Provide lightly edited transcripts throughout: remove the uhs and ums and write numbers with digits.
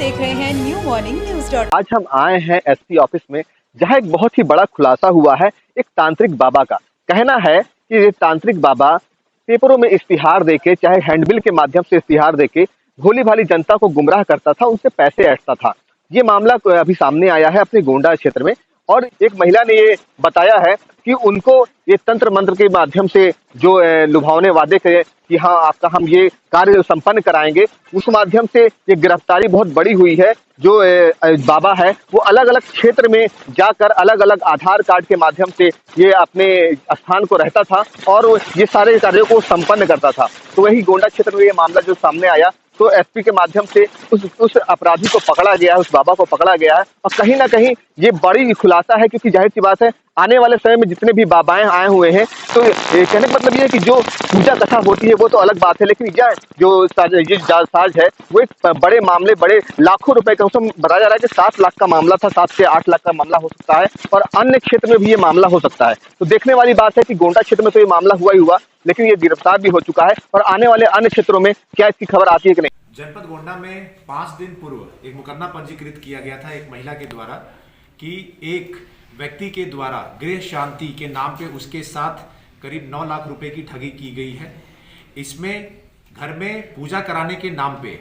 देख रहे हैं न्यू मॉर्निंग न्यूज। आज हम आए हैं एसपी ऑफिस में, जहां एक बहुत ही बड़ा खुलासा हुआ है एक तांत्रिक बाबा का। कहना है कि ये तांत्रिक बाबा पेपरों में इश्तिहार देके, चाहे हैंडबिल के माध्यम से इश्तिहार देके भोली भाली जनता को गुमराह करता था, उनसे पैसे ऐंठता था। ये मामला अभी सामने आया है अपने गोंडा क्षेत्र में, और एक महिला ने ये बताया है कि उनको ये तंत्र मंत्र के माध्यम से जो लुभावने वादे करे कि हाँ आपका हम ये कार्य संपन्न कराएंगे, उस माध्यम से ये गिरफ्तारी बहुत बड़ी हुई है। जो बाबा है वो अलग अलग क्षेत्र में जाकर अलग अलग आधार कार्ड के माध्यम से ये अपने स्थान को रहता था और ये सारे कार्यों को संपन्न करता था। तो वही गोंडा क्षेत्र में ये मामला जो सामने आया, तो एसपी के माध्यम से उस अपराधी को पकड़ा गया है, उस बाबा को पकड़ा गया है। और कहीं ना कहीं ये बड़ी खुलासा है, क्योंकि जाहिर सी बात है आने वाले समय में जितने भी बाबाएं आए हुए हैं, तो कहने का मतलब ये है कि जो पूजा कथा होती है वो तो अलग बात है, लेकिन यह जो ये जालसाज है वो एक बड़े मामले, बड़े लाखों रुपए का, उसमें बताया जा रहा है कि 7 लाख का मामला था, 7 से 8 लाख का मामला हो सकता है, और अन्य क्षेत्र में भी ये मामला हो सकता है। तो देखने वाली बात है कि गोंडा क्षेत्र में तो ये मामला हुआ ही हुआ, लेकिन ये गिरफ्तार भी हो चुका है, और आने वाले अन्य क्षेत्रों में क्या इसकी खबर आती है कि नहीं। जनपद गोंडा में 5 दिन पूर्व एक मुकदमा पंजीकृत किया गया था एक महिला के द्वारा कि एक व्यक्ति के द्वारा गृह शांति के नाम पे उसके साथ करीब 9 लाख रुपए की ठगी की गई है। इसमें घर में पूजा कराने के नाम पे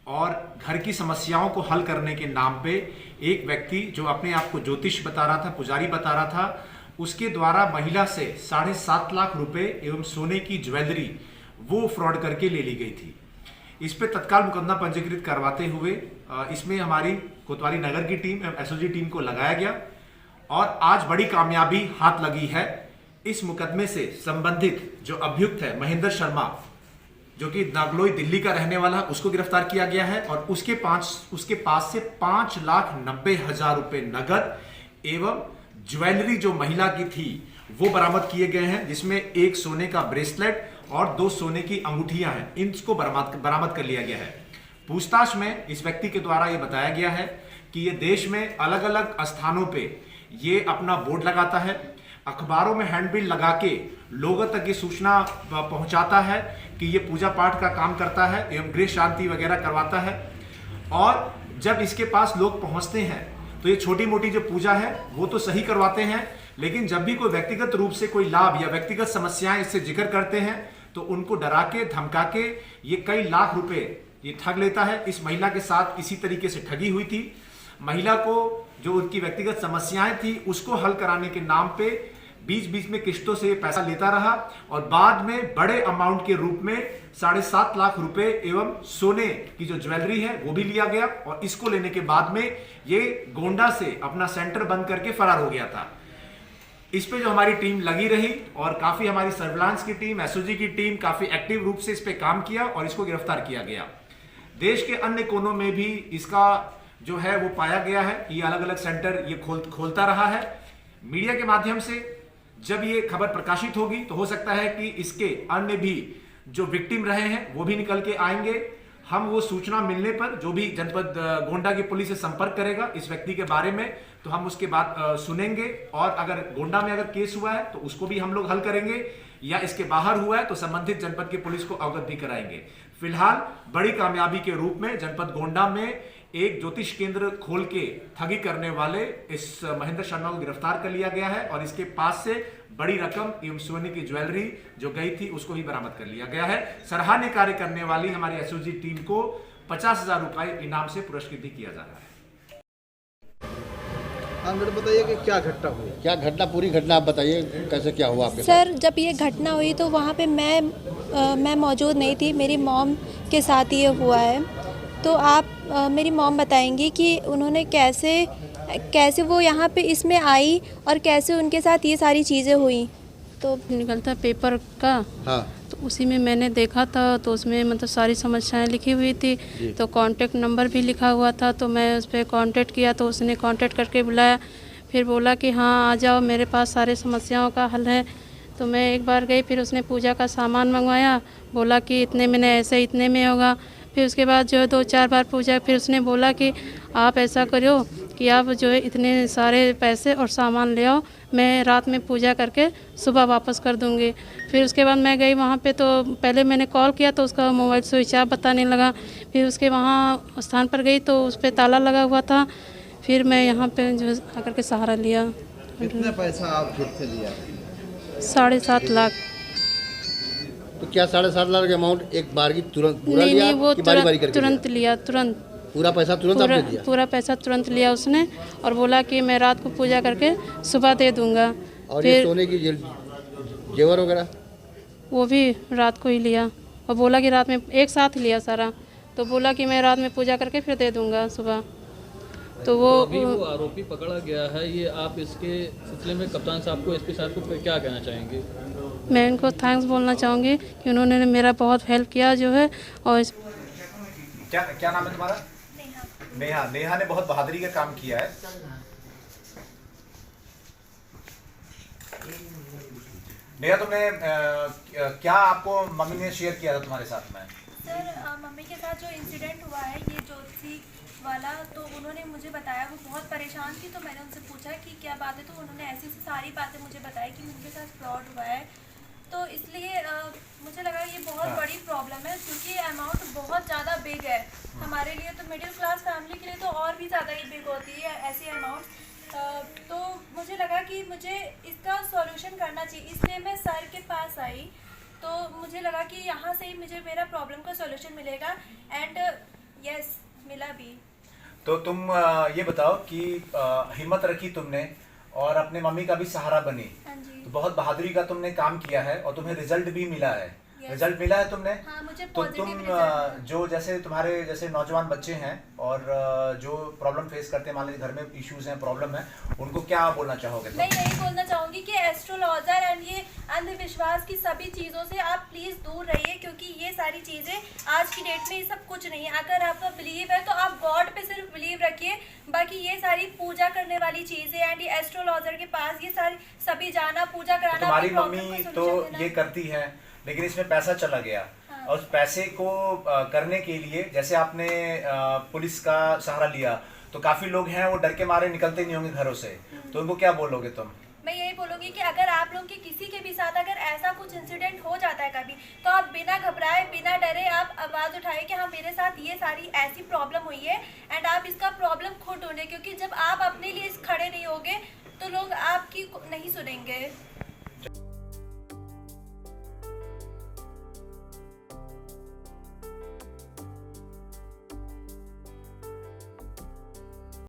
और घर की समस्याओं को हल करने के नाम पे एक व्यक्ति जो अपने आप को ज्योतिष बता रहा था, पुजारी बता रहा था, उसके द्वारा महिला से 7.5 लाख रुपए एवं सोने की ज्वेलरी वो फ्रॉड करके ले ली गई थी। इस पे तत्काल मुकदमा पंजीकृत करवाते हुए इसमें हमारी कोतवाली नगर की टीम एवं एसओजी टीम को लगाया गया, और आज बड़ी कामयाबी हाथ लगी है। इस मुकदमे से संबंधित जो अभियुक्त है महेंद्र शर्मा, जो कि नागलोई दिल्ली का रहने वाला, उसको गिरफ्तार किया गया है, और उसके पास से 5,90,000 रुपए नगद एवं ज्वेलरी जो महिला की थी वो बरामद किए गए हैं, जिसमें एक सोने का ब्रेसलेट और 2 सोने की अंगूठियां हैं। इनको बरामद कर लिया गया है। पूछताछ में इस व्यक्ति के द्वारा ये बताया गया है कि ये देश में अलग अलग स्थानों पे ये अपना बोर्ड लगाता है, अखबारों में हैंडबिल लगा के लोगों तक ये सूचना पहुंचाता है कि ये पूजा पाठ का काम करता है एवं गृह शांति वगैरह करवाता है। और जब इसके पास लोग पहुंचते हैं तो ये छोटी मोटी जो पूजा है वो तो सही करवाते हैं, लेकिन जब भी कोई व्यक्तिगत रूप से कोई लाभ या व्यक्तिगत समस्याएं इससे जिक्र करते हैं तो उनको डरा के धमका के ये कई लाख रुपए ये ठग लेता है। इस महिला के साथ इसी तरीके से ठगी हुई थी। महिला को जो उनकी व्यक्तिगत समस्याएं थी उसको हल कराने के नाम पे बीच बीच में किश्तों से पैसा लेता रहा, और बाद में बड़े अमाउंट के रूप में 7.5 लाख रुपए एवं सोने की जो ज्वेलरी है वो भी लिया गया, और इसको लेने के बाद में ये गोंडा से अपना सेंटर बंद करके फरार हो गया था। इस पे जो हमारी टीम लगी रही, और काफी हमारी सर्विलांस की टीम, एसओजी की टीम काफी एक्टिव रूप से इस पे काम किया और इसको गिरफ्तार किया गया। देश के अन्य कोनों में भी इसका जो है वो पाया गया है कि ये अलग अलग सेंटर ये खोलता रहा है। मीडिया के माध्यम से जब ये खबर प्रकाशित होगी तो हो सकता है कि इसके अन्य भी जो विक्टिम रहे हैं वो भी निकल के आएंगे। हम वो सूचना मिलने पर जो भी जनपद गोंडा की पुलिस से संपर्क करेगा इस व्यक्ति के बारे में, तो हम उसके बाद सुनेंगे, और अगर गोंडा में अगर केस हुआ है तो उसको भी हम लोग हल करेंगे, या इसके बाहर हुआ है तो संबंधित जनपद की पुलिस को अवगत भी कराएंगे। फिलहाल बड़ी कामयाबी के रूप में जनपद गोंडा में एक ज्योतिष केंद्र खोल के ठगी करने वाले इस महेंद्र शर्मा को गिरफ्तार कर लिया गया है, और इसके पास से बड़ी रकम एवं सोने की ज्वेलरी जो गई थी उसको भी बरामद कर लिया गया है। सराहनीय कार्य करने वाली हमारी एसओजी टीम को 50,000 रुपए इनाम से पुरस्कृत भी किया जा रहा है। बताइए कि क्या घटना हुई, क्या घटना, पूरी घटना आप बताइए, कैसे क्या हुआ आपके सर? जब ये घटना हुई तो वहाँ पे मैं मौजूद नहीं थी, मेरी मॉम के साथ ये हुआ है। तो आप मेरी मॉम बताएंगी कि उन्होंने कैसे वो यहाँ पे इसमें आई और कैसे उनके साथ ये सारी चीज़ें हुई। तो निकलता पेपर का, हाँ, तो उसी में मैंने देखा था, तो उसमें मतलब सारी समस्याएं लिखी हुई थी, तो कांटेक्ट नंबर भी लिखा हुआ था। तो मैं उस पर कांटेक्ट किया तो उसने कांटेक्ट करके बुलाया, फिर बोला कि हाँ आ जाओ, मेरे पास सारे समस्याओं का हल है। तो मैं एक बार गई, फिर उसने पूजा का सामान मंगवाया, बोला कि इतने में ऐसे इतने में होगा। फिर उसके बाद जो 2-4 बार पूजा, फिर उसने बोला कि आप ऐसा करो कि आप जो है इतने सारे पैसे और सामान ले आओ, मैं रात में पूजा करके सुबह वापस कर दूंगी। फिर उसके बाद मैं गई वहाँ पे, तो पहले मैंने कॉल किया तो उसका मोबाइल स्विच ऑफ बताने लगा। फिर उसके वहाँ स्थान पर गई तो उस पर ताला लगा हुआ था। फिर मैं यहाँ पे जो है आकर के सहारा लिया। कितना पैसा आप फिर से लिया? 7.5 लाख। तो क्या 7.5 लाख का अमाउंट एक बार की तुरंत पूरा नहीं लिया नहीं, वो कि बारी बारी करके तुरंत लिया, तुरंत पूरा पैसा तुरंत आपने दिया? पूरा पैसा तुरंत लिया उसने, और बोला कि मैं रात को पूजा करके सुबह दे दूंगा। और ये सोने की जेवर वगैरह वो भी रात को ही लिया, और बोला कि रात में एक साथ लिया सारा, तो बोला कि मैं रात में पूजा करके फिर दे दूंगा सुबह। तो वो अभी वो आरोपी पकड़ा गया है, ये आप इसके सिलसिले में कप्तान साहब को, एसपी साहब को क्या कहना चाहेंगे? मैं इनको थैंक्स बोलना चाहूँगी कि उन्होंने मेरा बहुत हेल्प किया जो है। और क्या नाम है तुम्हारा? नेहा। नेहा ने बहुत बहादुरी का काम किया है। नेहा, तुमने क्या आपको मम्मी ने शेयर किया था तुम्हारे साथ में? सर, मम्मी के साथ जो इंसिडेंट हुआ है ये ज्योति वाला, तो उन्होंने मुझे बताया, वो बहुत परेशान थी, तो मैंने उनसे पूछा कि क्या बात है, तो उन्होंने ऐसी सारी बातें मुझे बताई कि उनके साथ फ्रॉड हुआ है। तो इसलिए मुझे लगा ये बहुत बड़ी प्रॉब्लम है, क्योंकि अमाउंट बहुत ज़्यादा बिग है हमारे लिए, तो मिडिल क्लास फैमिली के लिए तो और भी ज़्यादा ही बिग होती है ऐसी अमाउंट। तो मुझे लगा कि मुझे इसका सॉल्यूशन करना चाहिए, इसलिए मैं सर के पास आई। तो मुझे लगा कि यहाँ से ही मुझे मेरा प्रॉब्लम का सॉल्यूशन मिलेगा, एंड यस, मिला भी। तो तुम ये बताओ कि हिम्मत रखी तुमने और अपने मम्मी का भी सहारा बनी। हाँ जी। तो बहुत बहादुरी का तुमने काम किया है और तुम्हें रिजल्ट भी मिला है। रिजल्ट मिला है तुमने? हाँ, मुझे तो पॉजिटिव तुम रिजल्ट। जो जैसे तुम्हारे जैसे नौजवान बच्चे हैं और जो प्रॉब्लम फेस करते हैं, मान लीजिए घर में इश्यूज हैं, प्रॉब्लम है, उनको क्या बोलना चाहोगे? मैं यही बोलना चाहूँगी कि एस्ट्रोलॉजर एंड ये अंधविश्वास की सभी चीज़ों से आप प्लीज़ दूर रहिए, क्योंकि ये सारी चीज़ें आज की डेट में ये सब कुछ नहीं है। अगर आपका बिलीव है तो आप गॉड पे सिर्फ बिलीव रखिए, बाकी ये सारी पूजा करने वाली चीज़ें एंड ये एस्ट्रोलॉजर के पास ये सारी सभी जाना, पूजा कराना। तुम्हारी मम्मी तो ये करती है, लेकिन इसमें पैसा चला गया। हाँ। और उस पैसे को करने के लिए जैसे आपने पुलिस का सहारा लिया, तो काफी लोग हैं वो डर के मारे निकलते नहीं होंगे घरों से, तो उनको क्या बोलोगे तुम? मैं यही बोलूँगी कि अगर आप लोग के किसी के भी साथ अगर ऐसा कुछ इंसिडेंट हो जाता है कभी, तो आप बिना घबराए, बिना डरे आप आवाज़ उठाए कि हाँ मेरे साथ ये सारी ऐसी प्रॉब्लम हुई है, एंड आप इसका प्रॉब्लम खुद ढूंढें, क्योंकि जब आप अपने लिए खड़े नहीं होगे तो लोग आपकी नहीं सुनेंगे।